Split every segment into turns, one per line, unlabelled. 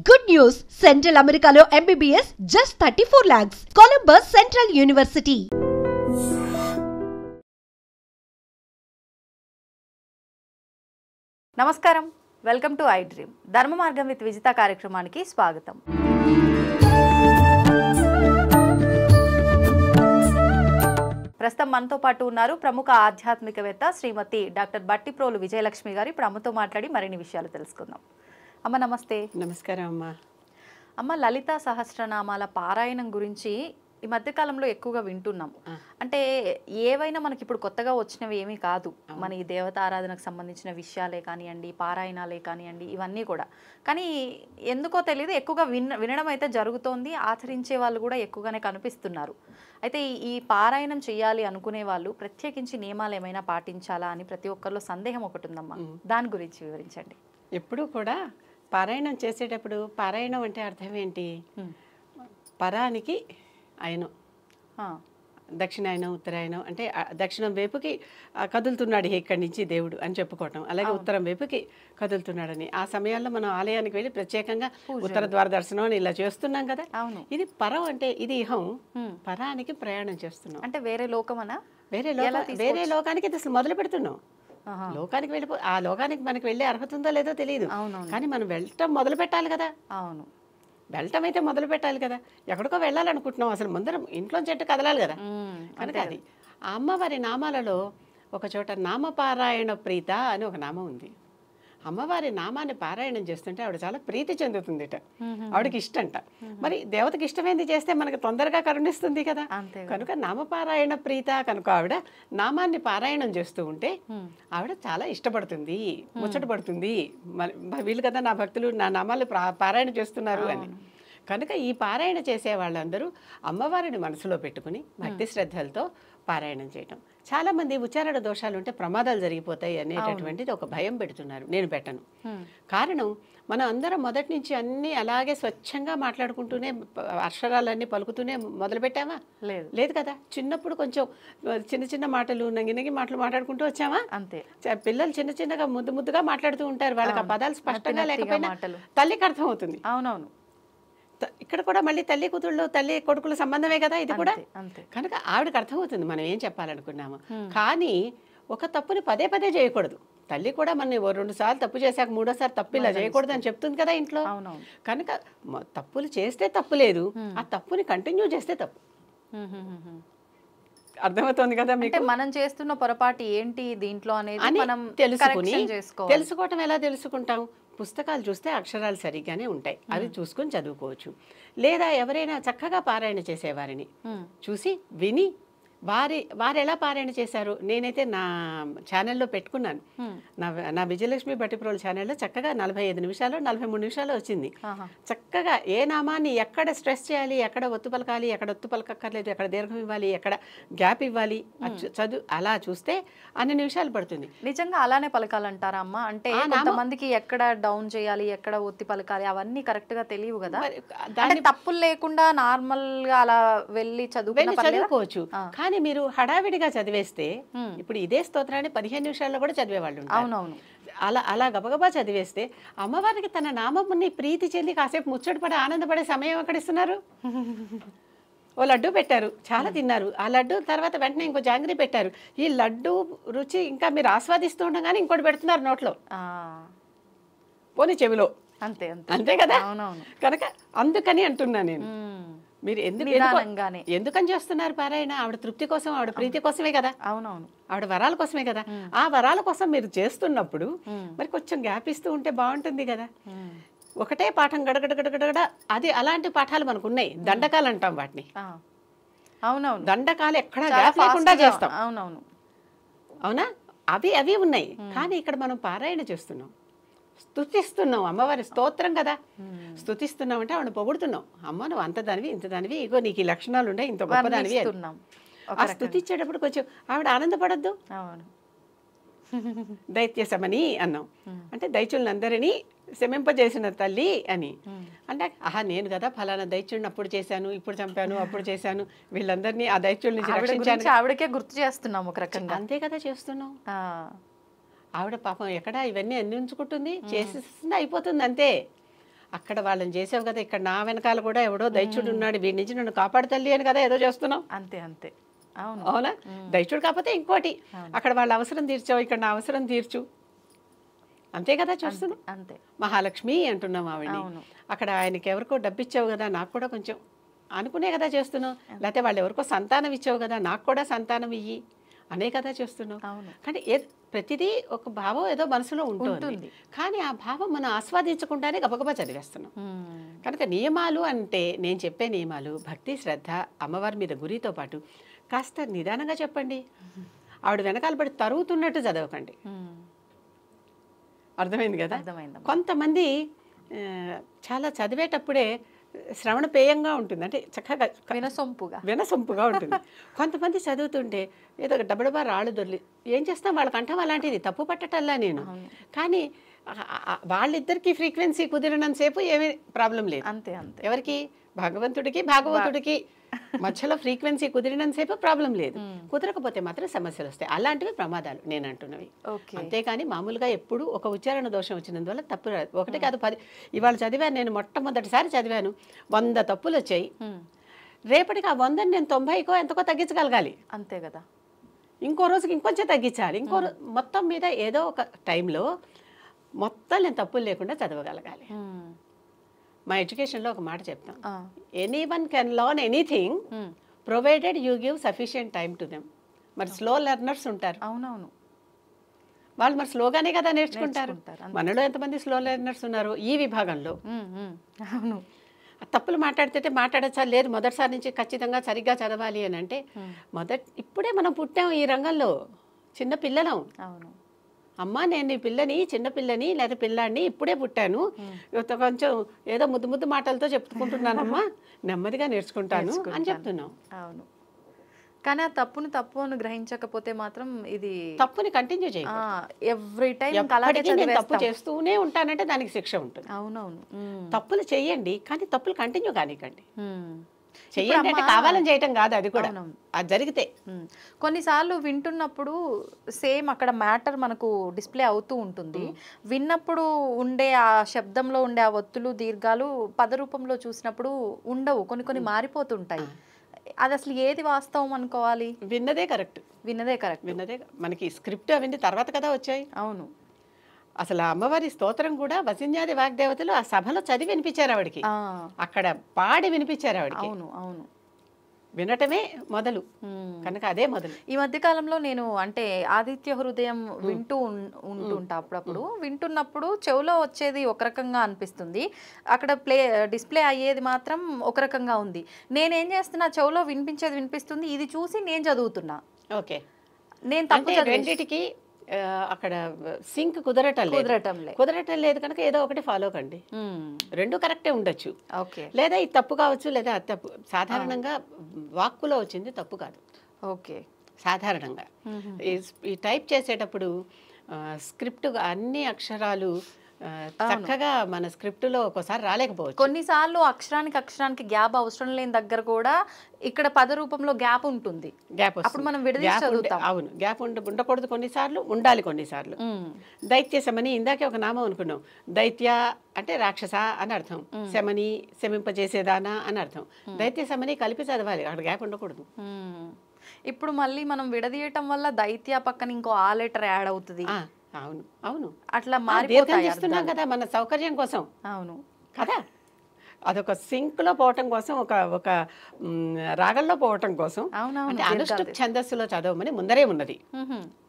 Good news! Central Americano MBBS just 34 lakhs. Columbus Central University.
నమస్కారం, welcome to I dream. ధర్మ మార్గం with Vijitha కార్యక్రమానికి స్వాగతం. ప్రస్తుతం మనతో పాటు ఉన్నారు ప్రముఖ ఆధ్యాత్మికవేత్త శ్రీమతి డాక్టర్ బట్టిప్రోలు విజయలక్ష్మి గారు. ఇప్పుడు అమ్మతో మాట్లాడి మరిన్ని విషయాలు తెలుసుకుందాం. అమ్మ నమస్తే.
నమస్కారం అమ్మ.
అమ్మ, లలితా సహస్రనామాల పారాయణం గురించి ఈ మధ్యకాలంలో ఎక్కువగా వింటున్నాం. అంటే ఏవైనా మనకి ఇప్పుడు కొత్తగా వచ్చినవి ఏమీ కాదు. మన ఈ దేవత ఆరాధనకు సంబంధించిన విషయాలే కానివ్వండి, పారాయణాలే కానివ్వండి, ఇవన్నీ కూడా. కానీ ఎందుకో తెలియదు, ఎక్కువగా వినడం అయితే జరుగుతోంది. ఆచరించే వాళ్ళు కూడా ఎక్కువగానే కనిపిస్తున్నారు. అయితే ఈ పారాయణం చేయాలి అనుకునే వాళ్ళు ప్రత్యేకించి నియమాలు ఏమైనా పాటించాలా అని ప్రతి ఒక్కరిలో సందేహం ఒకటి ఉందమ్మా. దాని గురించి వివరించండి.
ఎప్పుడు కూడా పారాయణం చేసేటప్పుడు పారాయణం అంటే అర్థం ఏంటి? పరానికి ఆయనం, దక్షిణాయనం ఉత్తరాయణం అంటే దక్షిణం వైపుకి కదులుతున్నాడు ఇక్కడి నుంచి దేవుడు అని చెప్పుకోవటం, అలాగే ఉత్తరం వైపుకి కదులుతున్నాడని. ఆ సమయాల్లో మనం ఆలయానికి వెళ్ళి ప్రత్యేకంగా ఉత్తర ద్వార దర్శనం అని ఇలా చేస్తున్నాం కదా. ఇది పరం అంటే ఇది ఇహం, పరానికి ప్రయాణం చేస్తున్నాం.
అంటే వేరే లోకమనా?
వేరే లోకానికి ఇది అసలు మొదలు పెడుతున్నాం. లోకానికి వెళ్ళిపో, ఆ లోకానికి మనకి వెళ్ళే అర్హత ఉందో లేదో తెలియదు, కానీ మనం వెళ్ళటం మొదలు పెట్టాలి కదా.
అవును,
వెళ్ళటం అయితే మొదలు పెట్టాలి కదా. ఎక్కడికో వెళ్ళాలనుకుంటున్నాం, అసలు ముందర ఇంట్లో చెట్టు కదలాలి కదా. కనుక అది ఆ అమ్మవారి నామాలలో ఒక చోట నామపారాయణ ప్రీత అని ఒక నామం ఉంది. అమ్మవారి నామాన్ని పారాయణం చేస్తుంటే ఆవిడ చాలా ప్రీతి చెందుతుందిట, ఆవిడకి ఇష్టంట. మరి దేవతకి ఇష్టమైంది చేస్తే మనకు తొందరగా కరుణిస్తుంది కదా. కనుక నామపారాయణ ప్రీత కనుక ఆవిడ నామాన్ని పారాయణం చేస్తూ ఉంటే ఆవిడ చాలా ఇష్టపడుతుంది, ముచ్చట పడుతుంది. వీళ్ళు కదా నా భక్తులు నా నామాలు పారాయణ చేస్తున్నారు అని. కనుక ఈ పారాయణ చేసే వాళ్ళందరూ అమ్మవారిని మనసులో పెట్టుకుని భక్తి శ్రద్ధలతో పారాయణం చేయటం. చాలామంది ఉచ్చారణ దోషాలు ఉంటే ప్రమాదాలు జరిగిపోతాయి అనేటటువంటిది ఒక భయం పెడుతున్నారు. నేను పెట్టను. కారణం, మనం అందరం మొదటి నుంచి అన్నీ అలాగే స్వచ్ఛంగా మాట్లాడుకుంటూనే అక్షరాలన్నీ పలుకుతూనే మొదలుపెట్టామా? లేదు కదా. చిన్నప్పుడు కొంచెం చిన్న చిన్న మాటలు, నంగి మాటలు మాట్లాడుకుంటూ వచ్చామా?
అంతే.
పిల్లలు చిన్న చిన్నగా ముద్దుగా మాట్లాడుతూ ఉంటారు. వాళ్ళకి ఆ పదాలు స్పష్టంగా లేకపోయినా తల్లికి అర్థం అవుతుంది.
అవునవును.
ఇక్కడ కూడా మళ్ళీ తల్లి కూతుళ్ళు, తల్లి కొడుకుల సంబంధమే కదా ఇది కూడా. కనుక ఆవిడకి అర్థమవుతుంది మనం ఏం చెప్పాలనుకున్నాము. కానీ ఒక తప్పుని పదే పదే చేయకూడదు. తల్లి కూడా మన 2 సార్లు తప్పు చేశాక 3ఓసారి తప్పు ఇలా చేయకూడదు అని చెప్తుంది కదా ఇంట్లో. కనుక తప్పులు చేస్తే తప్పు లేదు, ఆ తప్పుని కంటిన్యూ చేస్తే తప్పు. అర్థమవుతుంది కదా మీకు.
మనం చేస్తున్న పొరపాటు ఏంటి దీంట్లో అనేది మనం
తెలుసుకోవటం. ఎలా తెలుసుకుంటాం? పుస్తకాలు చూస్తే అక్షరాలు సరిగ్గానే ఉంటాయి, అవి చూసుకొని చదువుకోవచ్చు. లేదా ఎవరైనా చక్కగా పారాయణ చేసేవారిని చూసి విని వారు ఎలా పారాయణ చేశారు. నేనైతే నా ఛానల్లో పెట్టుకున్నాను. నా విజయలక్ష్మి బట్టిప్రోలు ఛానల్లో చక్కగా 45 నిమిషాలు 43 నిమిషాలు వచ్చింది. చక్కగా ఏ నామాన్ని ఎక్కడ స్ట్రెస్ చేయాలి, ఎక్కడ ఒత్తు పలకాలి, ఎక్కడ ఒత్తు పలకక్కర్లేదు, ఎక్కడ దీర్ఘం ఇవ్వాలి, ఎక్కడ గ్యాప్ ఇవ్వాలి, చదువు అలా చూస్తే అన్ని నిమిషాలు పడుతుంది.
నిజంగా అలానే పలకాలంటారా అమ్మ? అంటే కొంతమందికి ఎక్కడ డౌన్ చేయాలి, ఎక్కడ ఒత్తి పలకాలి అవన్నీ కరెక్ట్ గా తెలియవు కదా. దాన్ని తప్పులు లేకుండా నార్మల్ గా అలా వెళ్ళి
చదువుకోవచ్చు. కానీ మీరు హడావిడిగా చదివేస్తే, ఇప్పుడు ఇదే స్తోత్రాన్ని 15 నిమిషాల్లో కూడా చదివేవాళ్ళు ఉంటారు.
అవునవును.
అలా గబగబా చదివేస్తే అమ్మవారికి తన నామముని ప్రీతి చెంది కాసేపు ముచ్చటపడి ఆనందపడే సమయం ఎక్కడ ఇస్తున్నారు? ఓ లడ్డు పెట్టారు, చాలా తిన్నారు. ఆ లడ్డు తర్వాత వెంటనే ఇంకో జాంగ్రీ పెట్టారు. ఈ లడ్డు రుచి ఇంకా మీరు ఆస్వాదిస్తూ ఉండగానే ఇంకోటి పెడుతున్నారు నోట్లో, పోనీ చెవిలో. అంతే కదా. కనుక అందుకని అంటున్నా నేను, మీరు ఎందుకని చేస్తున్నారు పారాయణ? ఆవిడ తృప్తి కోసం, ఆవిడ ప్రీతి కోసమే కదా.
అవునవును.
ఆవిడ వరాల కోసమే కదా. ఆ వరాల కోసం మీరు చేస్తున్నప్పుడు మరి కొంచెం గ్యాప్ ఇస్తూ ఉంటే బాగుంటుంది కదా. ఒకటే పాఠం గడగడ అది అలాంటి పాఠాలు మనకు ఉన్నాయి. దండకాలు అంటాం వాటిని.
అవునవును.
దండకాలు ఎక్కడ గ్యాప్ లేకుండా చేస్తాం.
అవునవును.
అవునా? అవి ఉన్నాయి. కానీ ఇక్కడ మనం పారాయణ చేస్తున్నాం, స్తుతిస్తున్నాం. అమ్మవారి స్తోత్రం కదా. స్తుతిస్తున్నాం అంటే ఆవిడ పొగుడుతున్నాం. అమ్మ నువ్వు అంత దానివి, ఇంత దానివి, ఇగో నీకు ఈ లక్షణాలు ఉన్నాయి, ఇంత గొప్పదానివి. ఆ స్తుతిచ్చేటప్పుడు కొంచెం ఆవిడ ఆనందపడద్దు. దైత్యశమని అన్నాం అంటే దైత్యులందరినీ శమింపజేసిన తల్లి అని. అంటే నేను కదా ఫలానా దైత్యుడిని అప్పుడు చేశాను, ఇప్పుడు చంపాను, అప్పుడు చేశాను, వీళ్ళందరినీ ఆ దైత్యుల నుంచి రక్షించాను.
ఆవిడకే గుర్తు చేస్తున్నాం ఒక రకంగా.
అంతే కదా చేస్తున్నాం. ఆవిడ పాపం ఎక్కడ ఇవన్నీ అందించుకుంటుంది, చేసేస్తుంది, అయిపోతుంది అంతే. అక్కడ వాళ్ళని చేసావు కదా, ఇక్కడ నా వెనకాల కూడా ఎవడో దైత్యుడు ఉన్నాడు, వీడి నుంచి నన్ను కాపాడు తల్లి అని కదా ఏదో చేస్తున్నావు.
అంతే అంతే. అవును.
అవునా? దైత్యుడు కాకపోతే ఇంకోటి, అక్కడ వాళ్ళ అవసరం తీర్చావు, ఇక్కడ నా అవసరం తీర్చు, అంతే కదా చూస్తున్నావు.
అంతే.
మహాలక్ష్మి అంటున్నాం ఆవిడ. అక్కడ ఆయనకి ఎవరికో డబ్బు ఇచ్చావు కదా, నాకు కూడా కొంచెం అనుకునే కదా చేస్తున్నావు. లేకపోతే వాళ్ళు ఎవరికో సంతానం ఇచ్చావు కదా, నాకు కూడా సంతానం ఇయ్యి అనే కదా చేస్తున్నావు. కానీ ప్రతిదీ ఒక భావం ఏదో మనసులో ఉంటుంది, కానీ ఆ భావం మనం ఆస్వాదించకుండానే గబగబా చదివేస్తున్నాం. కనుక నియమాలు అంటే, నేను చెప్పే నియమాలు భక్తి, శ్రద్ధ, అమ్మవారి మీద గురితో పాటు కాస్త నిదానంగా చెప్పండి. ఆవిడ వెనకాల పడి తరుగుతున్నట్టు చదవకండి. అర్థమైంది కదా? కొంతమంది చాలా చదివేటప్పుడే శ్రవణపేయంగా ఉంటుంది, అంటే చక్కగా వినసొంపుగా ఉంటుంది. కొంతమంది చదువుతుంటే ఏదో డబ్బడబా రాళ్ళు దొర్లి ఏం చేస్తాం, వాళ్ళ కంఠం అలాంటిది, తప్పు పట్టటల్లా నేను. కానీ వాళ్ళిద్దరికి ఫ్రీక్వెన్సీ కుదిరినంతసేపు ఏమీ ప్రాబ్లం లేదు.
అంతే అంతే.
ఎవరికి? భగవంతుడికి భాగవతుడికి మధ్యలో ఫ్రీక్వెన్సీ కుదిరినంతసేపు ప్రాబ్లం లేదు, కుదరకపోతే మాత్రం సమస్యలు వస్తాయి. అలాంటివి ప్రమాదాలు నేను అంటున్నవి. అంతేకాని మామూలుగా ఎప్పుడు ఒక ఉచ్చారణ దోషం వచ్చినందువల్ల తప్పు రాదు. ఒకటి కాదు 10. ఇవాళ చదివాను, నేను మొట్టమొదటిసారి చదివాను, 100 తప్పులు వచ్చాయి. రేపటికి ఆ 100ని నేను 90కో ఎంతకో తగ్గించగలగాలి.
అంతే కదా.
ఇంకో రోజుకి ఇంకొంచెం తగ్గించాలి. మొత్తం మీద ఏదో ఒక టైంలో మొత్తం నేను తప్పులు లేకుండా చదవగలగాలి. మా ఎడ్యుకేషన్లో ఒక మాట చెప్తాం, anyone can learn anything provided you give sufficient time to them. మరి స్లో లెర్నర్స్ ఉంటారు.
అవునవును.
వాళ్ళు మరి స్లోగానే కదా నేర్చుకుంటారు. మనలో ఎంతమంది స్లో లెర్నర్స్ ఉన్నారు ఈ విభాగంలో?
అవును.
తప్పులు మాట్లాడితే మాట్లాడచ్చా? లేదు, మొదటిసారి నుంచి ఖచ్చితంగా సరిగ్గా చదవాలి అని అంటే, ఇప్పుడే మనం పుట్టాం ఈ రంగంలో, చిన్న పిల్లలం.
అవును.
అమ్మ నేను నీ పిల్లని, చిన్న పిల్లని లేదా పిల్లాడిని, ఇప్పుడే పుట్టాను, కొంచెం ఏదో ముద్దు ముద్దు మాటలతో చెప్పుకుంటున్నానమ్మా, నెమ్మదిగా నేర్చుకుంటాను అని చెప్తున్నాం.
అవును. కానీ ఆ తప్పును తప్పు అని గ్రహించకపోతే మాత్రం ఇది
తప్పుని కంటిన్యూ చేయాలి.
ఎవ్రీ టైం
నేను తప్పు చేస్తూనే ఉంటానంటే దానికి శిక్ష ఉంటుంది.
అవునవును.
తప్పులు చెయ్యండి, కానీ తప్పులు కంటిన్యూ కానివ్వండి. చెయ్యండి అంటే కావాలని చేయటం కాదు, అది కూడా అది జరిగితే.
కొన్నిసార్లు వింటున్నప్పుడు సేమ్ అక్కడ మ్యాటర్ మనకు డిస్ప్లే అవుతూ ఉంటుంది. విన్నప్పుడు ఉండే ఆ శబ్దంలో ఉండే ఆ ఒత్తులు దీర్ఘాలు పద రూపంలో చూసినప్పుడు ఉండవు, కొన్ని మారిపోతుంటాయి. అది అసలు ఏది వాస్తవం అనుకోవాలి?
విన్నదే కరెక్ట్.
విన్నదే
మనకి స్క్రిప్ట్ అవన్నీ తర్వాత కదా వచ్చాయి.
అవును.
అసలు అమ్మవారి స్తోత్రం కూడా వసిన్యాది వాగ్దేవతలు ఆ సభలో చదివి వినిపించారు ఆవిడకి, అక్కడ పాడి వినిపించారు ఆవిడకి.
అవును అవును.
వినటమే మొదలు, కనుక అదే మొదలు.
ఈ మధ్య కాలంలో నేను అంటే ఆదిత్య హృదయం వింటూ ఉంటుంటా. అప్పుడప్పుడు వింటున్నప్పుడు చెవులో వచ్చేది ఒక రకంగా అనిపిస్తుంది, అక్కడ డిస్ప్లే అయ్యేది మాత్రం ఒక రకంగా ఉంది. నేనేం చేస్తున్నా, చెవులో వినిపిస్తుంది, ఇది చూసి నేను చదువుతున్నా.
ఓకే,
నేను తప్పు
రెండిటికి అక్కడ సింక్ కుదరటం లేదు కనుక ఏదో ఒకటి ఫాలో కండి. రెండు కరెక్టే ఉండొచ్చు, లేదా ఇది తప్పు కావచ్చు, లేదా అది తప్పు. సాధారణంగా వాక్కులో వచ్చింది తప్పు కాదు.
ఓకే,
సాధారణంగా ఈ టైప్ చేసేటప్పుడు స్క్రిప్ట్ అన్ని అక్షరాలు చక్కగా మన స్క్రిప్ట్లో ఒక్కోసారి రాలేకపోవచ్చు.
కొన్నిసార్లు అక్షరానికి గ్యాప్ అవసరం లేని దగ్గర కూడా ఇక్కడ పద రూపంలో గ్యాప్ ఉంటుంది. అప్పుడు మనం విడదీసి చదువుతాం.
అవును, గ్యాప్ ఉండకూడదు, కొన్నిసార్లు ఉండాలి. కొన్నిసార్లు దైత్య శమని, ఇందాకే ఒక నామం అనుకున్నాం. దైత్య అంటే రాక్షస అని అర్థం, శమని శమింపజేసేదానా అని అర్థం. దైత్య శమని కలిపి చదవాలి, అక్కడ గ్యాప్ ఉండకూడదు.
ఇప్పుడు మళ్ళీ మనం విడదీయటం వల్ల దైత్య పక్కన ఇంకో ఆ లెటర్ యాడ్ అవుతుంది.
అవును అవును,
అట్లా
మారిపోతున్నాం కదా మన సౌకర్యం కోసం.
అవును
కదా, అదొక సింక్ లో పోవటం కోసం, ఒక రాగంలో పోవటం కోసం. అంటే అనుష్టుప్ ఛందస్సులో చదవమని ముందరే ఉన్నది.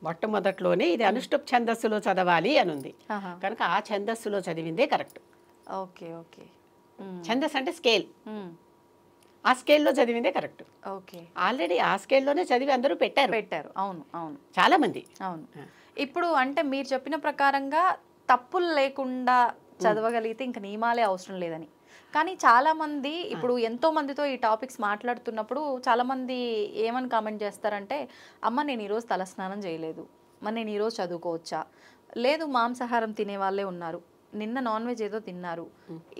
మొట్టమొదట్లోనే ఇది అనుష్టుప్ ఛందస్సులో చదవాలి అని ఉంది కనుక ఆ ఛందస్సులో చదివిందే కరెక్ట్.
Okay okay.
ఛందస్ అంటే స్కేల్, ఆ స్కేల్లో చదివిందే కరెక్ట్.
ఓకే,
ఆల్రెడీ ఆ స్కేల్లోనే చదివి అందరూ పెట్టారు.
అవును అవును,
చాలా మంది.
అవును. ఇప్పుడు అంటే మీరు చెప్పిన ప్రకారంగా తప్పులు లేకుండా చదవగలిగితే ఇంకా నియమాలే అవసరం లేదని. కానీ చాలామంది ఇప్పుడు ఎంతో మందితో ఈ టాపిక్స్ మాట్లాడుతున్నప్పుడు చాలామంది ఏమని కామెంట్ చేస్తారంటే, అమ్మ నేను ఈరోజు తలస్నానం చేయలేదు, మరి నేను ఈరోజు చదువుకోవచ్చా? లేదు మాంసాహారం తినే వాళ్ళే ఉన్నారు, నిన్న నాన్ వెజ్ ఏదో తిన్నారు,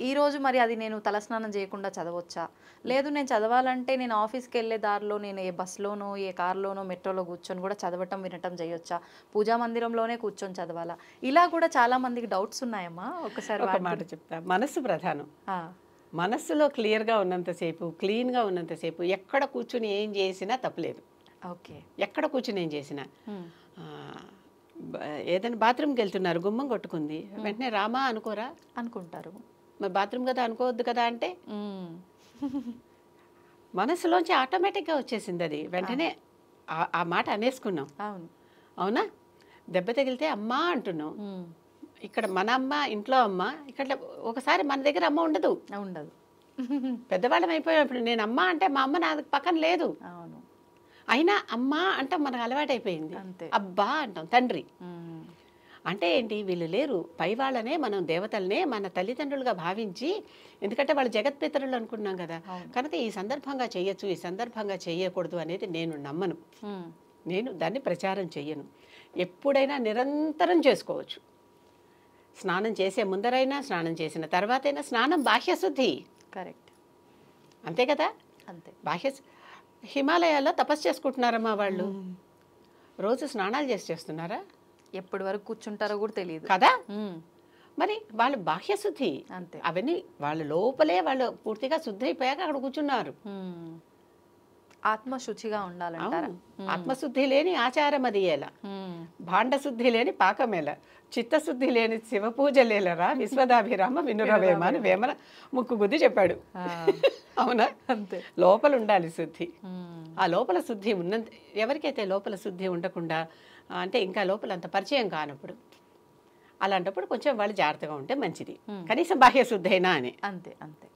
ఈ రోజు మరి అది నేను తలస్నానం చేయకుండా చదవచ్చా? లేదు నేను చదవాలంటే నేను ఆఫీస్కి వెళ్ళే దారిలో నేను ఏ బస్లోనో ఏ కార్లోనో మెట్రోలో కూర్చొని కూడా చదవటం వినటం చేయొచ్చా? పూజా మందిరంలోనే కూర్చొని చదవాలా? ఇలా కూడా చాలా మందికి డౌట్స్ ఉన్నాయమ్మా. ఒకసారి
ఒక మాట చెప్తా, మనస్సు ప్రధానం. మనస్సులో క్లియర్గా ఉన్నంతసేపు, క్లీన్గా ఉన్నంతసేపు ఎక్కడ కూర్చుని ఏం చేసినా తప్పలేదు.
ఓకే,
ఎక్కడ కూర్చుని ఏం చేసినా. ఏదైనా బాత్రూమ్కి వెళ్తున్నారు, గుమ్మం కొట్టుకుంది, వెంటనే రామా అనుకోరా?
అనుకుంటారు.
మరి బాత్రూమ్ కదా అనుకోవద్దు కదా అంటే మనసులోంచి ఆటోమేటిక్గా వచ్చేసింది అది, వెంటనే ఆ మాట అనేసుకున్నాం.
అవును,
అవునా? దెబ్బ తగిలితే అమ్మా అంటున్నాం. ఇక్కడ మన అమ్మ, ఇంట్లో అమ్మ, ఇక్కడ ఒకసారి మన దగ్గర అమ్మ ఉండదు.
ఉండదు.
పెద్దవాళ్ళం అయిపోయినప్పుడు నేను అమ్మ అంటే మా అమ్మ నా పక్కన లేదు.
అవును,
అయినా అమ్మ అంటే మనకు అలవాటైపోయింది. అబ్బా అంటాం, తండ్రి అంటే ఏంటి? వీళ్ళు లేరు, పై వాళ్ళనే మనం దేవతలనే మన తల్లిదండ్రులుగా భావించి, ఎందుకంటే వాళ్ళు జగత్పితరులు అనుకున్నాం కదా, కనుక ఈ సందర్భంగా చేయొచ్చు, ఈ సందర్భంగా చేయకూడదు అనేది నేను నమ్మను. నేను దాన్ని ప్రచారం చెయ్యను. ఎప్పుడైనా నిరంతరం చేసుకోవచ్చు. స్నానం చేసే ముందరైనా, స్నానం చేసిన తర్వాతైనా. స్నానం బాహ్యశుద్ధి.
కరెక్ట్,
అంతే కదా?
అంతే.
హిమాలయాల్లో తపస్సు చేసుకుంటున్నారమ్మా వాళ్ళు, రోజు స్నానాలు చేస్తున్నారా?
ఎప్పటి వరకు కూర్చుంటారో కూడా తెలియదు
కదా. మరి వాళ్ళు బాహ్యశుద్ధి
అంతే.
అవన్నీ వాళ్ళ లోపలే వాళ్ళు పూర్తిగా శుద్ధి అయిపోయాక అక్కడ కూర్చున్నారు.
ఆత్మశుచిగా ఉండాలంటారా?
ఆత్మశుద్ధి లేని ఆచారం అది ఎలా? భాండశుద్ధి లేని పాకమేలా? చిత్తశుద్ధి లేని శివ పూజ లేలరా? విశ్వదాభిరామ వినురవేమ అని వేమన ముక్కు గుద్ది చెప్పాడు. అవునా?
అంతే.
లోపల ఉండాలి శుద్ధి. ఆ లోపల శుద్ధి ఉన్నంత, ఎవరికైతే లోపల శుద్ధి ఉండకుండా, అంటే ఇంకా లోపల అంత పరిచయం కానప్పుడు, అలాంటప్పుడు కొంచెం వాళ్ళు జాగ్రత్తగా ఉంటే మంచిది. కనీసం బాహ్య శుద్ధి అయినా అని.
అంతే అంతే.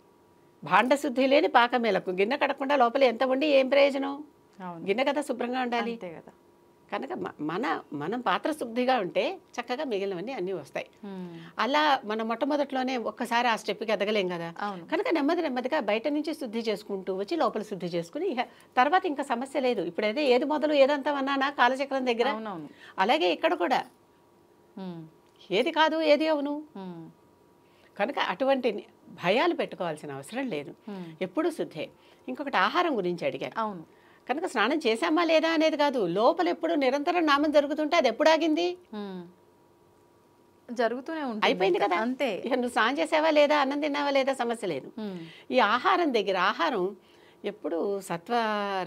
భాండ శుద్ధి లేని పాకమేలకు. గిన్నె కడకుండా లోపల ఎంత ఉండి ఏం ప్రయోజనం? గిన్నె కదా శుభ్రంగా ఉండాలి
కదా.
కనుక మనం పాత్ర శుద్ధిగా ఉంటే చక్కగా మిగిలినవన్నీ అన్నీ వస్తాయి. అలా మనం మొట్టమొదట్లోనే ఒక్కసారి ఆ స్టెప్కి ఎదగలేం కదా. కనుక నెమ్మదిగా బయట నుంచి శుద్ధి చేసుకుంటూ వచ్చి లోపల శుద్ధి చేసుకుని తర్వాత ఇంకా సమస్య లేదు. ఇప్పుడైతే ఏది మొదలు ఏదంతా అన్నానా కాలచక్రం దగ్గర, అలాగే ఇక్కడ కూడా ఏది కాదు ఏది అవును. కనుక అటువంటి భయాలు పెట్టుకోవాల్సిన అవసరం లేదు. ఎప్పుడూ శుద్ధే. ఇంకొకటి ఆహారం గురించి అడిగారు.
అవును.
కనుక స్నానం చేసామా లేదా అనేది కాదు, లోపల ఎప్పుడు నిరంతరం నామం జరుగుతుంటే అది ఎప్పుడు ఆగింది?
జరుగుతూనే ఉంటుంది.
అయిపోయింది కదా.
అంతే.
నువ్వు స్నానం చేసావా లేదా, అన్నం తిన్నావా లేదా సమస్య లేదు. ఈ ఆహారం దగ్గర, ఆహారం ఎప్పుడు సత్వ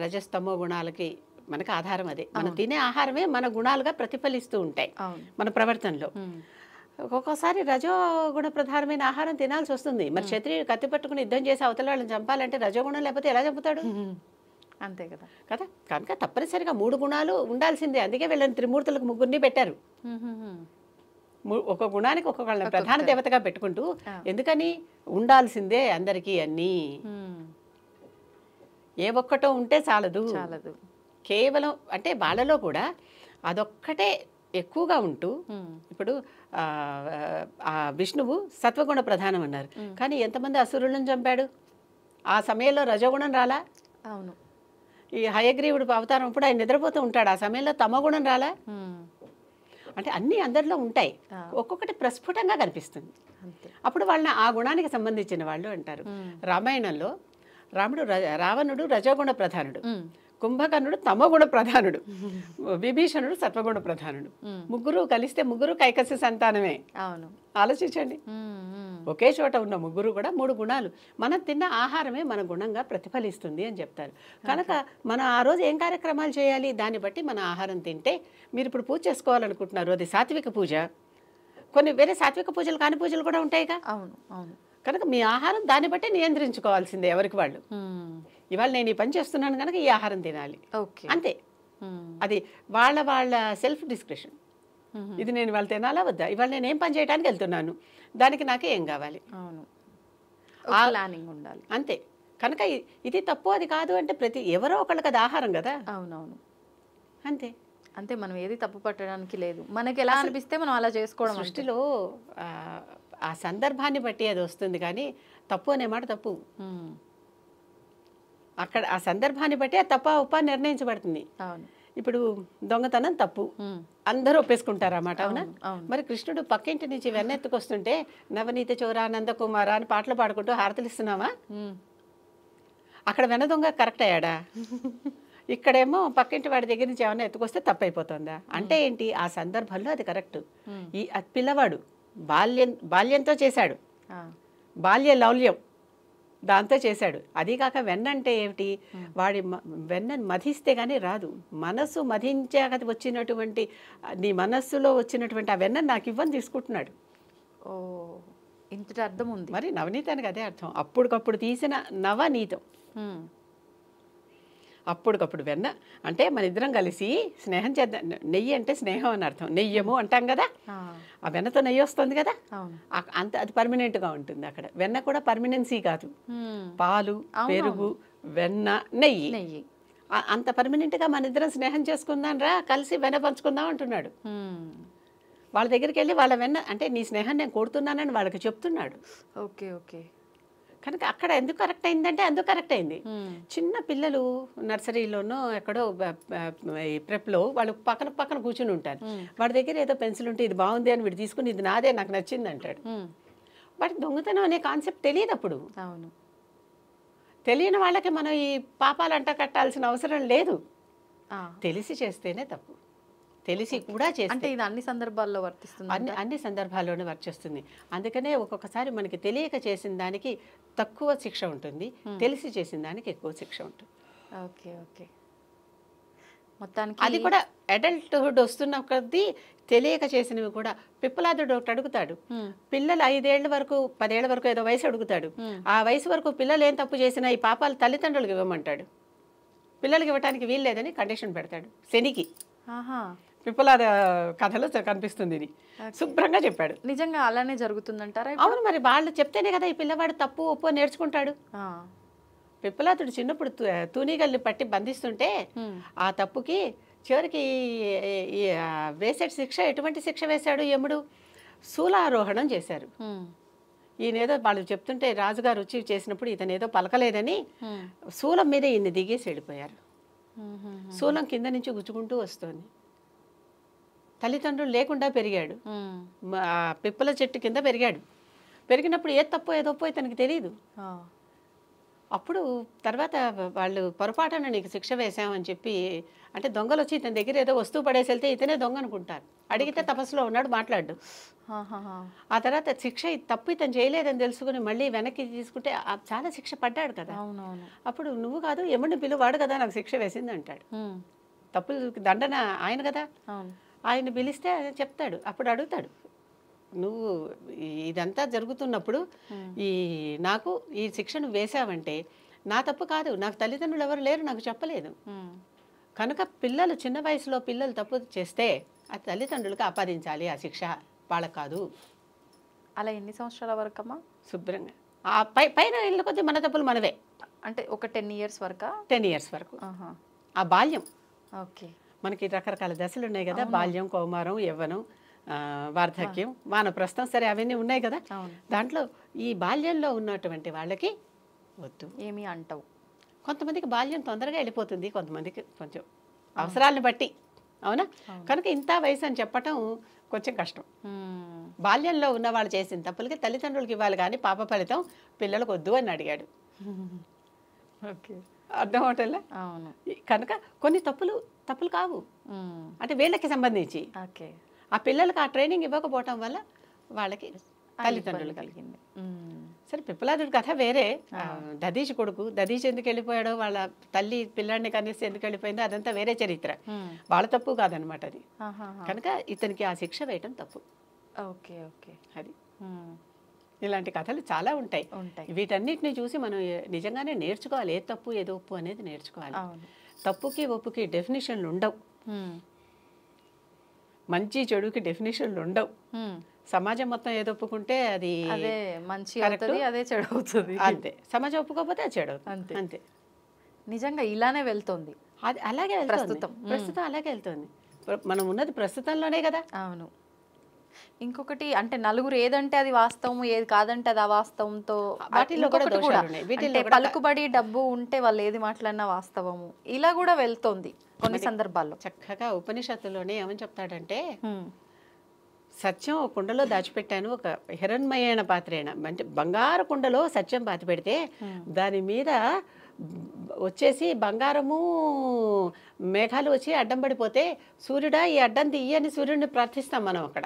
రజస్తమో గుణాలకి మనకు ఆధారం అదే. మనం తినే ఆహారమే మన గుణాలుగా ప్రతిఫలిస్తూ ఉంటాయి మన ప్రవర్తనలో. ఒక్కొక్కసారి రజోగుణ ప్రధానమైన ఆహారం తినాల్సి వస్తుంది. మరి క్షత్రియుడు కత్తి పట్టుకుని యుద్ధం చేసి అవతల వాళ్ళని చంపాలంటే రజోగుణం లేకపోతే ఎలా చంపుతాడు?
అంతే కదా.
కదా. కనుక తప్పనిసరిగా 3 గుణాలు ఉండాల్సిందే. అందుకే వీళ్ళని త్రిమూర్తులకు 3 పెట్టారు. ఒక గుణానికి ఒక్కొక్క ప్రధాన దేవతగా పెట్టుకుంటూ, ఎందుకని ఉండాల్సిందే అందరికీ అన్నీ. ఏ ఒక్కటో ఉంటే చాలదు. కేవలం అంటే వాళ్ళలో కూడా అదొక్కటే ఎక్కువగా ఉంటూ, ఇప్పుడు విష్ణువు సత్వగుణ ప్రధానం అన్నారు, కానీ ఎంతమంది అసురులను చంపాడు? ఆ సమయంలో రజోగుణం రాలా?
అవును.
ఈ హయగ్రీవుడు అవతారం అప్పుడు ఆయన నిద్రపోతూ ఉంటాడు, ఆ సమయంలో తమగుణం రాలా? అంటే అన్నీ అందరిలో ఉంటాయి, ఒక్కొక్కటి ప్రస్ఫుటంగా కనిపిస్తుంది. అప్పుడు వాళ్ళని ఆ గుణానికి సంబంధించిన వాళ్ళు అంటారు. రామాయణంలో రావణుడు రజోగుణ ప్రధానుడు, కుంభకర్ణుడు తమగుణ ప్రధానుడు, విభీషణుడు సత్వగుణ ప్రధానుడు. ముగ్గురు కలిస్తే ముగ్గురు కైకస్య సంతానమే.
అవును,
ఆలోచించండి. ఒకే చోట ఉన్న ముగ్గురు కూడా 3 గుణాలు. మనం తిన్న ఆహారమే మన గుణంగా ప్రతిఫలిస్తుంది అని చెప్తారు. కనుక మనం ఆ రోజు ఏం కార్యక్రమాలు చేయాలి, దాన్ని బట్టి మన ఆహారం తింటే, మీరు ఇప్పుడు పూజ చేసుకోవాలనుకుంటున్నారు, అది సాత్విక పూజ. కొన్ని వేరే సాత్విక పూజలు కాని పూజలు కూడా ఉంటాయిగా.
అవును అవును.
కనుక మీ ఆహారం దాన్ని బట్టి నియంత్రించుకోవాల్సిందే ఎవరికి వాళ్ళు. ఇవాళ నేను ఈ పని చేస్తున్నాను కనుక ఈ ఆహారం తినాలి, అంతే. అది వాళ్ళ సెల్ఫ్ డిస్క్రిప్షన్. ఇది నేను ఇవాళ తినాలా వద్దా, ఇవాళ నేను ఏం పని చేయడానికి వెళ్తున్నాను, దానికి నాకే ఏం కావాలి,
ప్లానింగ్ ఉండాలి,
అంతే. కనుక ఇది తప్పు అది కాదు అంటే ఎవరో ఒకళ్ళకి అది ఆహారం కదా.
అవునవును,
అంతే
అంతే. మనం ఏది తప్పు పట్టడానికి లేదు, మనకి ఎలా అనిపిస్తే మనం అలా చేసుకోవడం.
సృష్టిలో ఆ సందర్భాన్ని బట్టి అది వస్తుంది, కానీ తప్పు అనే మాట తప్పు. అక్కడ ఆ సందర్భాన్ని బట్టి ఆ తప్ప ఉప్ప నిర్ణయించబడుతుంది. ఇప్పుడు దొంగతనం తప్పు అందరూ ఒప్పేసుకుంటారు అన్నమాట, అవునా? మరి కృష్ణుడు పక్కింటి నుంచి వెన్నెత్తుకొస్తుంటే నవనీత చోరా నందకుమార అని పాటలు పాడుకుంటూ హారతలు ఇస్తున్నావా? అక్కడ వెన్న దొంగ కరెక్ట్ అయ్యాడా? ఇక్కడేమో పక్కింటి వాడి దగ్గర నుంచి ఏమైనా ఎత్తుకొస్తే తప్పైపోతుందా? అంటే ఏంటి, ఆ సందర్భంలో అది కరెక్ట్. అది పిల్లవాడు బాల్యంతో చేశాడు, బాల్య లౌల్యం దాంతో చేశాడు. అది కాక వెన్న అంటే ఏమిటి, వాడి వెన్నను మధిస్తే కానీ రాదు. మనస్సు మధించాక వచ్చినటువంటి నీ మనస్సులో వచ్చినటువంటి ఆ వెన్న నాకు ఇవ్వని తీసుకుంటున్నాడు.
ఓ, ఇంతటి అర్థం ఉంది.
మరి నవనీతానికి అదే అర్థం, అప్పటికప్పుడు తీసిన నవనీతం. అప్పటికప్పుడు వెన్న అంటే మన ఇద్దరం కలిసి స్నేహం చేద్దాం. నెయ్యి అంటే స్నేహం అని అర్థం, నెయ్యము అంటాం కదా, ఆ వెన్నతో నెయ్యి వస్తుంది కదా, అంత అది పర్మనెంట్గా ఉంటుంది. అక్కడ వెన్న కూడా పర్మనెన్సీ కాదు, పాలు పెరుగు వెన్న నెయ్యి అంత పర్మనెంట్గా మన ఇద్దరం స్నేహం చేసుకుందాం రా, కలిసి వెన్న పంచుకుందాం అంటున్నాడు. వాళ్ళ దగ్గరికి వెళ్ళి వాళ్ళ వెన్న అంటే నీ స్నేహం నేను కోరుతున్నానని వాళ్ళకి చెప్తున్నాడు.
Okay okay.
కనుక అక్కడ ఎందుకు కరెక్ట్ అయిందంటే అందుకు కరెక్ట్ అయింది. చిన్న పిల్లలు నర్సరీలోనో ఎక్కడో ప్రెప్లో వాళ్ళు పక్కన పక్కన కూర్చుని ఉంటారు. వాడి దగ్గర ఏదో పెన్సిల్ ఉంటే ఇది బాగుంది అని వీడు తీసుకుని ఇది నాదే నాకు నచ్చింది అంటాడు. వాడికి దొంగతనం అనే కాన్సెప్ట్ తెలియదు అప్పుడు.
అవును,
తెలియని వాళ్ళకి మనం ఈ పాపాలు అంట కట్టాల్సిన అవసరం లేదు. తెలిసి చేస్తేనే తప్పు, తెలిసి కూడా చేస్తే.
అంటే ఇది అన్ని సందర్భాల్లో వర్తిస్తుంది,
అన్ని సందర్భాల్లోనే వర్క్ చేస్తుంది. అందుకనే ఒక్కొక్కసారి మనకి తెలియక చేసిన దానికి తక్కువ శిక్ష ఉంటుంది, తెలిసి చేసిన దానికి ఎక్కువ శిక్ష ఉంటుంది.
Okay okay. మొత్తానికి
అది కూడా అడల్ట్హుడ్ వస్తున్న కొద్దీ తెలియక చేసినవి కూడా. పిప్పలాదుడు ఒకటి అడుగుతాడు, పిల్లలు 5 ఏళ్ల వరకు 10 ఏళ్ల వరకు ఏదో వయసు అడుగుతాడు. ఆ వయసు వరకు పిల్లలు ఏం తప్పు చేసినా ఈ పాపాలు తల్లిదండ్రులకు ఇవ్వమంటాడు. పిల్లలకి ఇవ్వడానికి వీలు లేదని కండిషన్ పెడతాడు. శనికి పిప్పలాద కథలో కనిపిస్తుంది, ఇది శుభ్రంగా చెప్పాడు.
నిజంగా అలానే జరుగుతుందంటారా?
అవును, మరి వాళ్ళు చెప్తేనే కదా ఈ పిల్లవాడు తప్పు ఒప్పు నేర్చుకుంటాడు. పిప్పలాదుడు చిన్నప్పుడు తూనీగల్ని పట్టి బంధిస్తుంటే ఆ తప్పుకి చివరికి వేసే శిక్ష ఎటువంటి శిక్ష వేశాడు యముడు? శూలారోహణం చేశారు. ఈయనేదో వాళ్ళు చెప్తుంటే రాజుగారు వచ్చి చేసినప్పుడు ఇతను ఏదో పలకలేదని శూలం మీద ఈయన్ని దిగేసి వెళ్ళిపోయారు. శూలం కింద నుంచి గుచ్చుకుంటూ వస్తుంది. తల్లిదండ్రులు లేకుండా పెరిగాడు, పిప్పల చెట్టు కింద పెరిగాడు. పెరిగినప్పుడు ఏ తప్పో ఏదోప్పో ఇతనికి తెలియదు. అప్పుడు తర్వాత వాళ్ళు పొరపాటున నీకు శిక్ష వేసామని చెప్పి, అంటే దొంగలు వచ్చి ఇతని దగ్గర ఏదో వస్తువు పడేసి వెళ్తే ఇతనే దొంగ అనుకుంటారు. అడిగితే తపస్సులో ఉన్నాడు, మాట్లాడు. ఆ తర్వాత శిక్ష తప్పు ఇతను చేయలేదని తెలుసుకుని మళ్ళీ వెనక్కి తీసుకుంటే చాలా శిక్ష పడ్డాడు కదా. అప్పుడు నువ్వు కాదు యముడిని పిలువాడు కదా నాకు శిక్ష వేసింది అంటాడు. తప్పులు దండన ఆయన కదా, ఆయన పిలిస్తే ఆయన చెప్తాడు. అప్పుడు అడుగుతాడు, నువ్వు ఇదంతా జరుగుతున్నప్పుడు నాకు ఈ శిక్షను వేసావంటే నా తప్పు కాదు, నాకు తల్లిదండ్రులు ఎవరు లేరు, నాకు చెప్పలేదు. కనుక పిల్లలు చిన్న వయసులో పిల్లలు తప్పు చేస్తే ఆ తల్లిదండ్రులకు ఆపాదించాలి ఆ శిక్ష, వాళ్ళకు కాదు.
అలా ఎన్ని సంవత్సరాల వరకమ్మా?
శుభ్రంగా ఆ పైన ఇళ్ళ కొద్ది మన తప్పులు మనవే.
అంటే ఒక 10 years వరకా?
10 years వరకు. ఆ బాల్యం.
ఓకే.
మనకి రకరకాల దశలు ఉన్నాయి కదా, బాల్యం, కౌమారం, యవ్వనం, వార్ధక్యం, వానప్రస్థం, సరే అవన్నీ ఉన్నాయి కదా. దాంట్లో ఈ బాల్యంలో ఉన్నటువంటి వాళ్ళకి వద్దు,
ఏమీ అంటావు.
కొంతమందికి బాల్యం తొందరగా వెళ్ళిపోతుంది, కొంతమందికి కొంచెం అవసరాలను బట్టి, అవునా? కనుక ఇంత వయసు అని చెప్పటం కొంచెం కష్టం. బాల్యంలో ఉన్న వాళ్ళు చేసిన తప్పులకి తల్లిదండ్రులకి ఇవ్వాలి కానీ పాప ఫలితం పిల్లలకు వద్దు అని అడిగాడు.
ఓకే,
అర్థం అవటంలా?
అవును.
కనుక కొన్ని తప్పులు కావు, అంటే వీళ్ళకి సంబంధించి. ఆ పిల్లలకి ఆ ట్రైనింగ్ ఇవ్వకపోవటం వల్ల వాళ్ళకి తల్లిదండ్రులు కలిగింది. సరే, పిప్పలాదుడి కథ వేరే. దదీష్ కొడుకు, దదీష్ ఎందుకు వెళ్ళిపోయాడో, వాళ్ళ తల్లి పిల్లాడిని కనేసి ఎందుకు వెళ్ళిపోయిందో అదంతా వేరే చరిత్ర, వాళ్ళ తప్పు కాదనమాట అది. కనుక ఇతనికి ఆ శిక్ష వేయటం తప్పు.
Okay okay.
అది ఇలాంటి కథలు చాలా ఉంటాయి. వీటన్నిటిని చూసి మనం నిజంగానే నేర్చుకోవాలి, ఏ తప్పు ఏదో ఒప్పు అనేది నేర్చుకోవాలి. తప్పుకి ఒప్పుకి డెఫినేషన్లు ఉండవు, మంచి చెడుకి డెఫినేషన్లు ఉండవు. సమాజం మొత్తం ఏదో ఒప్పుకుంటే అది
మంచి అవుతుంది, అదే చెడు అవుతుంది,
అంతే. సమాజం ఒప్పుకోకపోతే అది చెడు అవుతుంది, అంతే.
నిజంగా ఇలానే వెళ్తుంది,
అది అలాగే ప్రస్తుతం అలాగే వెళ్తుంది. మనం ఉన్నది ప్రస్తుతంలోనే కదా.
అవును. ఇంకొకటి అంటే నలుగురు ఏదంటే అది వాస్తవం, ఏది కాదంటే అది అవాస్తవంతో
వాటిల్లో కూడా
ఇంకొకటి కూడా
దోషాలు ఉన్నాయి. వీటిల్లో
అంటే పలుకుబడి డబ్బు ఉంటే వాళ్ళు ఏది మాట్లాడినా వాస్తవము ఇలా కూడా వెళ్తోంది కొన్ని సందర్భాల్లో.
చక్కగా ఉపనిషత్తులోనే ఏమని చెప్తాడంటే, సత్యం ఒక కుండలో దాచిపెట్టాను, ఒక హిరణ్మయైన పాత్రేణ, అంటే బంగారు కుండలో సత్యం పాతి పెడితే దాని మీద వచ్చేసి బంగారము మేఘాలు వచ్చి అడ్డం పడిపోతే సూర్యుడా ఈ అడ్డం తీయని సూర్యుడిని ప్రార్థిస్తాం మనం. అక్కడ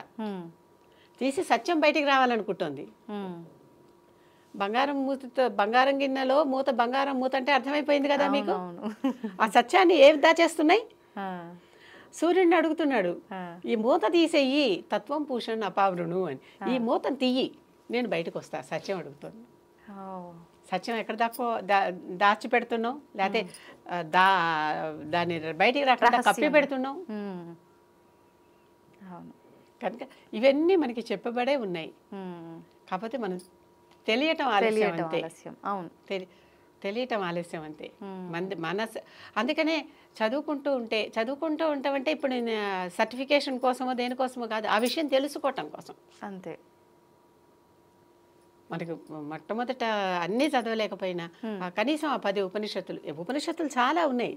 తీసి సత్యం బయటికి రావాలనుకుంటుంది. బంగారం మూతతో, బంగారం గిన్నెలో మూత, బంగారం మూత అంటే అర్థమైపోయింది కదా మీకు. ఆ సత్యాన్ని ఏవి దాచేస్తున్నాయి? సూర్యుడిని అడుగుతున్నాడు, ఈ మూత తీసేయి, తత్వం పూషణ అపావృణు అని. ఈ మూతను తీయి, నేను బయటకు వస్తా, సత్యం అడుగుతాను. సత్యం ఎక్కడ దాచి పెడుతున్నావు, లేకపోతే దాన్ని బయటికి రాకుండా కప్పి పెడుతున్నావు. కనుక ఇవన్నీ మనకి చెప్పబడే ఉన్నాయి. కాకపోతే మనం తెలియటం ఆలస్యం అంతే. తెలియటం ఆలస్యం అంతే. మనసు అందుకనే చదువుకుంటూ ఉంటామంటే ఇప్పుడు నేను సర్టిఫికేషన్ కోసమో దేనికోసమో కాదు, ఆ విషయం తెలుసుకోవటం కోసం
అంతే.
మనకు మొట్టమొదట అన్నీ చదవలేకపోయినా కనీసం ఆ 10 ఉపనిషత్తులు చాలా ఉన్నాయి.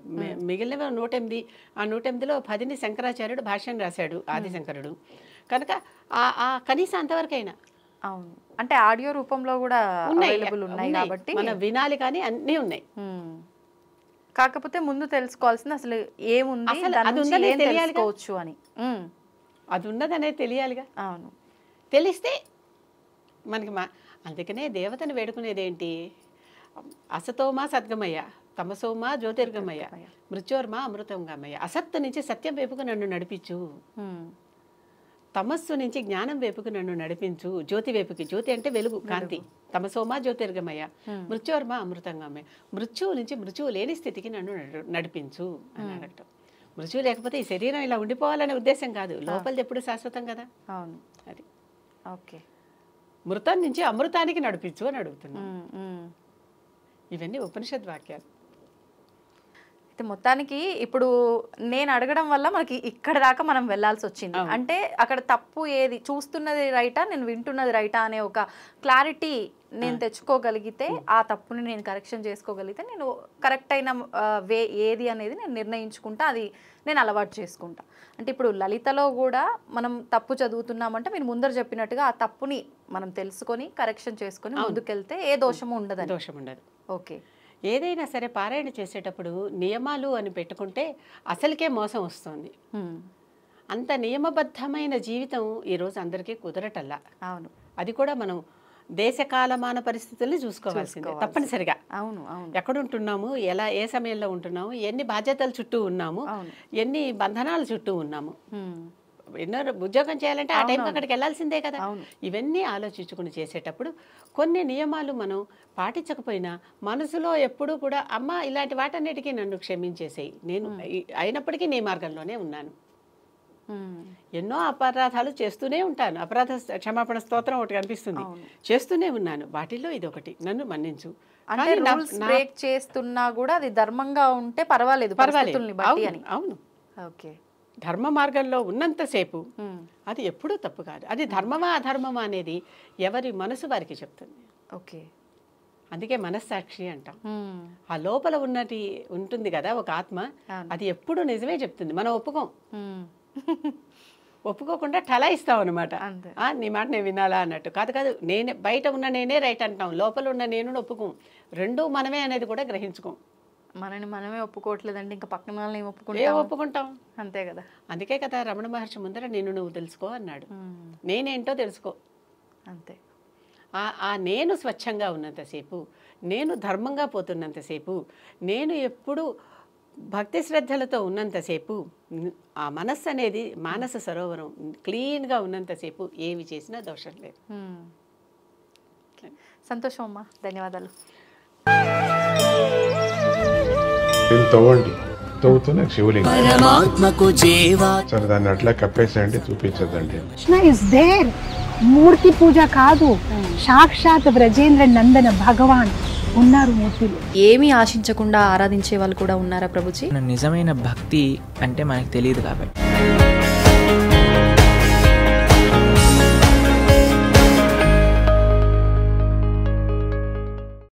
మిగిలినవి 108. ఆ 108లో 10ని శంకరాచార్యుడు భాష్యం రాశాడు, ఆదిశంకరుడు. కనుక ఆ కనీసం అంతవరకైనా.
అవును, అంటే ఆడియో రూపంలో కూడా అవైలబుల్ ఉన్నాయి కాబట్టి
మనం వినాలి, కానీ అన్నీ ఉన్నాయి.
కాకపోతే ముందు తెలుసుకోవాల్సింది అసలు ఏముంది,
అది ఉందనే
తెలుసుకోవచ్చు అని.
అది ఉన్నదనేది తెలియాలిగా.
అవును,
తెలిస్తే మనకి అందుకనే దేవతను వేడుకునేది ఏంటి? అసతోమా సద్గమయ్య, తమసోమా జ్యోతిర్గమయ్య, మృత్యోర్మా అమృతంగమయ్య. అసత్తు నుంచి సత్యం వైపుకు నన్ను నడిపించు, తమస్సు నుంచి జ్ఞానం వైపుకు నన్ను నడిపించు, జ్యోతి వైపుకి. జ్యోతి అంటే వెలుగు, కాంతి. తమసోమా జ్యోతిర్గమయ్య, మృత్యోర్మా అమృతంగమయ్య. మృత్యువు నుంచి మృత్యువు లేని స్థితికి నన్ను నడిపించు అని అడగటం. మృత్యువు లేకపోతే ఈ శరీరం ఇలా ఉండిపోవాలనే ఉద్దేశం కాదు, లోపలిది ఎప్పుడు శాశ్వతం కదా.
అవును,
అది
ఓకే.
మృతం నుంచి అమృతానికి నడిపించు అని అడుగుతున్నా. ఇవన్నీ ఉపనిషద్ వాక్యాలు.
అయితే మొత్తానికి ఇప్పుడు నేను అడగడం వల్ల మనకి ఇక్కడ దాకా మనం వెళ్ళాల్సి వచ్చింది. అంటే అక్కడ తప్పు ఏది, చూస్తున్నది రైటా, నేను వింటున్నది రైటా అనే ఒక క్లారిటీ నేను తెచ్చుకోగలిగితే, ఆ తప్పుని నేను కరెక్షన్ చేసుకోగలిగితే, నేను కరెక్ట్ అయిన వే ఏది అనేది నేను నిర్ణయించుకుంటా, అది నేను అలవాటు చేసుకుంటా. అంటే ఇప్పుడు లలితలో కూడా మనం తప్పు చదువుతున్నామంటే మీరు ముందర చెప్పినట్టుగా ఆ తప్పుని మనం తెలుసుకొని కరెక్షన్ చేసుకొని ముందుకెళ్తే ఏ దోషము ఉండదు.
దోషం ఉండదు.
ఓకే.
ఏదైనా సరే పారాయణ చేసేటప్పుడు నియమాలు అని పెట్టుకుంటే అసలుకే మోసం వస్తుంది. అంత నియమబద్ధమైన జీవితం ఈరోజు అందరికీ కుదరటల్లా.
అవును,
అది కూడా మనం దేశకాలమాన పరిస్థితుల్ని చూసుకోవాల్సిందే తప్పనిసరిగా.
అవును, అవును.
ఎక్కడుంటున్నాము, ఎలా, ఏ సమయంలో ఉంటున్నాము, ఎన్ని బాధ్యతల చుట్టూ ఉన్నాము, ఎన్ని బంధనాల చుట్టూ ఉన్నాము. ఎన్నో ఉద్యోగం చేయాలంటే ఆ టైంకి అక్కడికి వెళ్ళాల్సిందే కదా. ఇవన్నీ ఆలోచించుకుని చేసేటప్పుడు కొన్ని నియమాలు మనం పాటించకపోయినా మనసులో ఎప్పుడూ కూడా అమ్మ ఇలాంటి వాటన్నిటికీ నన్ను క్షమించేసేయి, నేను అయినప్పటికీ నీ మార్గంలోనే ఉన్నాను. ఎన్నో అపరాధాలు చేస్తూనే ఉంటాను, అపరాధ క్షమాపణ స్తోత్రం ఒకటి కనిపిస్తుంది, చేస్తూనే ఉన్నాను, వాటిల్లో ఇది ఒకటి, నన్ను మన్నించు.
అంటే రూల్స్ బ్రేక్ చేస్తున్నా కూడా అది ధర్మంగా ఉంటే పర్వాలేదు.
అవును,
ఓకే.
ధర్మ మార్గంలో ఉన్నంతసేపు అది ఎప్పుడూ తప్పు కాదు. అది ధర్మమా అధర్మమా అనేది ఎవరి మనసు వారికి చెప్తుంది.
ఓకే.
అందుకే మనస్సాక్షి అంటాం. ఆ లోపల ఉన్నది ఉంటుంది కదా ఒక ఆత్మ, అది ఎప్పుడు నిజమే చెప్తుంది. మనం ఒప్పుకోకుండా ఠలాయిస్తాం అనమాట. నీ మాట నేను వినాలా అన్నట్టు. కాదు, నేనే బయట ఉన్న నేనే రైట్ అంటాం, లోపల ఉన్న నేను ఒప్పుకోం. రెండూ మనమే అనేది కూడా గ్రహించుకోం.
మనమే ఒప్పుకోవట్లేదండి, ఇంకా పక్కన వాళ్ళని
ఒప్పుకుంటాం.
అంతే కదా.
అందుకే కదా రమణ మహర్షి ముందర నిన్ను నువ్వు తెలుసుకో అన్నాడు. నేనేంటో తెలుసుకో.
అంతే.
ఆ నేను స్వచ్ఛంగా ఉన్నంతసేపు, నేను ధర్మంగా పోతున్నంతసేపు, నేను ఎప్పుడు భక్తి శ్రద్ధలతో ఉన్నంతసేపు, ఆ మనస్సు అనేది మానస సరోవరం క్లీన్గా ఉన్నంతసేపు ఏవి చేసినా దోషం లేదు.
సంతోషం అమ్మా, ధన్యవాదాలు.
తవ్వండి, తవ్వుతూనే శివలింగం సరే దాన్ని అట్లా కప్పేసేయండి, చూపించదండి.
మూర్తి పూజ కాదు, సాక్షాత్ బ్రజేంద్ర నందన భగవాన్ ఉన్నారు మూర్తిలో.
ఏమీ ఆశించకుండా ఆరాధించే వాళ్ళు కూడా ఉన్నారా ప్రభుజీ?
నిజమైన భక్తి అంటే మనకు తెలియదు కాబట్టి